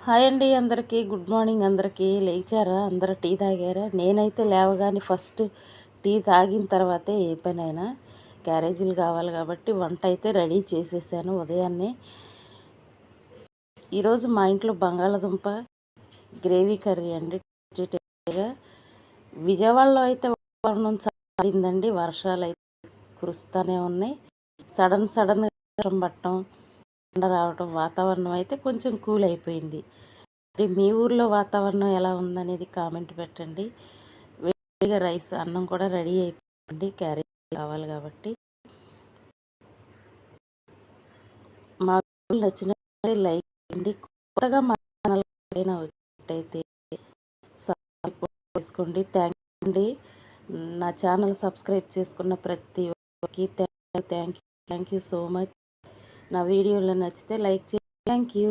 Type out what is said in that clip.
Hi అండి అందరికీ. Good morning అందరికీ. లేచారా? అందరూ టీ తాగారా? నేనైతే లేవగానే ఫస్ట్ టీ తాగిన తర్వాతే ఏ పనైనా. క్యారేజీలు కావాలి కాబట్టి వంట అయితే రెడీ చేసేసాను ఉదయాన్నే. ఈరోజు మా ఇంట్లో బంగాళదుంప గ్రేవీ కర్రీ అండి. విజయవాడలో అయితే వాతావరణం చాలిందండి. వర్షాలు అయితే కురుస్తూనే ఉన్నాయి. సడన్గా వర్షం పట్టడం, ఎండ రావడం, వాతావరణం అయితే కొంచెం కూల్ అయిపోయింది. మరి మీ ఊర్లో వాతావరణం ఎలా ఉందనేది కామెంట్ పెట్టండి. వేడిగా రైస్ అన్నం కూడా రెడీ అయిపోయింది. క్యారేజ్ కావాలి కాబట్టి. మా నచ్చిన లైక్ చేయండి. కొత్తగా మా ఛానల్ వచ్చినట్టయితే సబ్స్క్రైబ్ చేసుకోండి. థ్యాంక్ యూ అండి. నా ఛానల్ సబ్స్క్రైబ్ చేసుకున్న ప్రతి ఒక్కరికి థ్యాంక్ యూ సో మచ్. నా వీడియోలు నచ్చితే లైక్ చేయండి. Thank you.